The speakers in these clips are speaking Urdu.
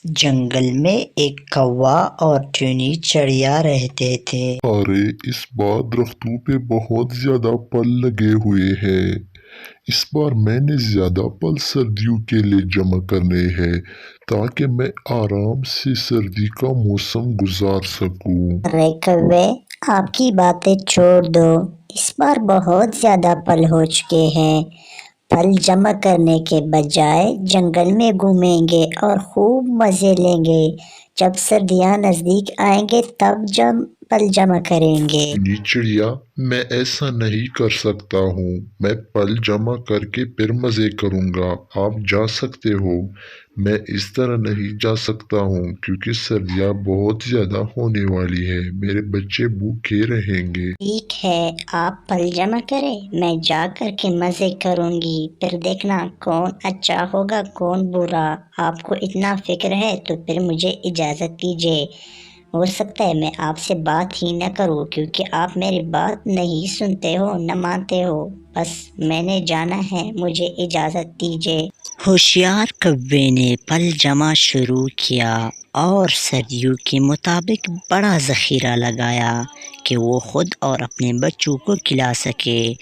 جنگل میں ایک کوا اور چینی چڑیا رہتے تھے۔ ارے اس بار درختوں پہ بہت زیادہ پھل لگے ہوئے ہیں۔ اس بار میں نے زیادہ پھل سردیوں کے لیے جمع کرنے ہیں تاکہ میں آرام سے سردی کا موسم گزار سکوں۔ ارے کوے، آپ کی باتیں چھوڑ دو، اس بار بہت زیادہ پھل ہو چکے ہیں۔ پھل جمع کرنے کے بجائے جنگل میں گھومیں گے اور خوب مزے لیں گے۔ جب سردیاں نزدیک آئیں گے تب پھل جمع کریں گے۔ چینی چڑیا، میں ایسا نہیں کر سکتا ہوں۔ میں پھل جمع کر کے پھر مزے کروں گا۔ آپ جا سکتے ہو، میں اس طرح نہیں جا سکتا ہوں کیونکہ سردیاں بہت زیادہ ہونے والی ہیں۔ میرے بچے بھوکے رہیں گے۔ ٹھیک ہے، آپ پھل جمع کریں، میں جا کر کے مزے کروں گی، پھر دیکھنا کون اچھا ہوگا کون برا۔ آپ کو اتنا فکر ہے تو پھر مجھے اجازت دیجیے۔ ہو سکتا ہے میں آپ سے بات ہی نہ کروں کیونکہ آپ میری بات نہیں سنتے ہو، نہ مانتے ہو۔ بس میں نے جانا ہے، مجھے اجازت دیجیے۔ ہوشیار کوے نے پھل جمع شروع کیا اور سردیوں کے مطابق بڑا ذخیرہ لگایا کہ وہ خود اور اپنے بچوں کو کھلا سکے،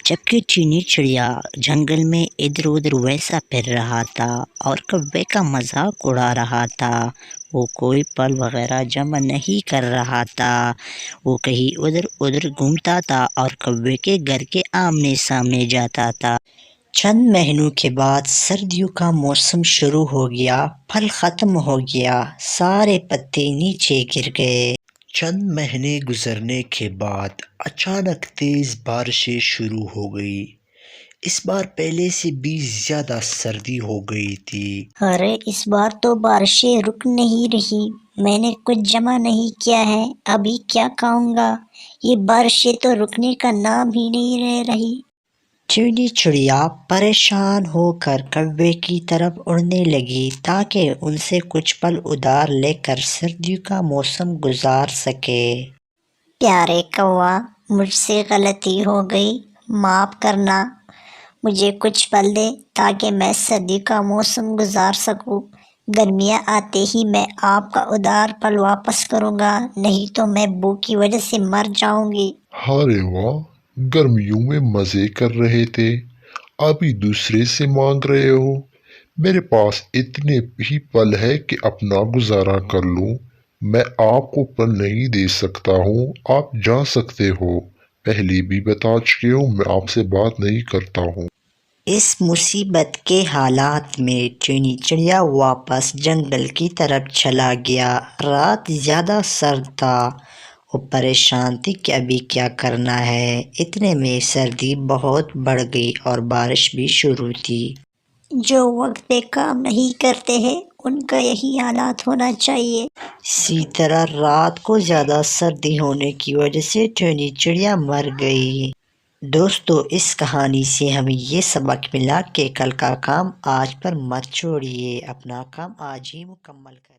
جبکہ چینی چڑیا جنگل میں ادھر ادھر ویسا پھر رہا تھا اور کوے کا مذاق اڑا رہا تھا۔ وہ کوئی پھل وغیرہ جمع نہیں کر رہا تھا، وہ کہیں ادھر ادھر گھومتا تھا اور کوے کے گھر کے آمنے سامنے جاتا تھا۔ چند مہینوں کے بعد سردیوں کا موسم شروع ہو گیا، پھل ختم ہو گیا، سارے پتے نیچے گر گئے۔ چند مہینے گزرنے کے بعد اچانک تیز بارشیں شروع ہو گئی۔ اس بار پہلے سے بھی زیادہ سردی ہو گئی تھی۔ ارے اس بار تو بارشیں رک نہیں رہی، میں نے کچھ جمع نہیں کیا ہے، ابھی کیا کھاؤں گا؟ یہ بارشیں تو رکنے کا نام ہی نہیں لے رہی۔ چینی چڑیا پریشان ہو کر کوے کی طرف اڑنے لگی تاکہ ان سے کچھ پھل ادھار لے کر سردیوں کا موسم گزار سکے۔ پیارے کوا، مجھ سے غلطی ہو گئی، معاف کرنا، مجھے کچھ پھل دے تاکہ میں سردی کا موسم گزار سکوں۔ گرمیاں آتے ہی میں آپ کا ادھار پھل واپس کروں گا، نہیں تو میں بھوک کی وجہ سے مر جاؤں گی۔ ارے واہ، گرمیوں میں مزے کر رہے تھے، ابھی دوسرے سے مانگ رہے ہو؟ میرے پاس اتنے ہی پھل ہے کہ اپنا گزارا کر لوں۔ میں آپ کو پھل نہیں دے سکتا ہوں، آپ جا سکتے ہو۔ پہلے بھی بتا چکے ہوں، میں آپ سے بات نہیں کرتا ہوں۔ اس مصیبت کے حالات میں چینی چڑیا واپس جنگل کی طرف چلا گیا۔ رات زیادہ سرد تھا، وہ پریشان تھی کہ ابھی کیا کرنا ہے۔ اتنے میں سردی بہت بڑھ گئی اور بارش بھی شروع تھی۔ جو وقت پہ کام نہیں کرتے ہیں ان کا یہی حالات ہونا چاہیے۔ اسی طرح رات کو زیادہ سردی ہونے کی وجہ سے چینی چڑیا مر گئی۔ دوستو، اس کہانی سے ہمیں یہ سبق ملا کہ کل کا کام آج پر مت چھوڑیے، اپنا کام آج ہی مکمل کریں۔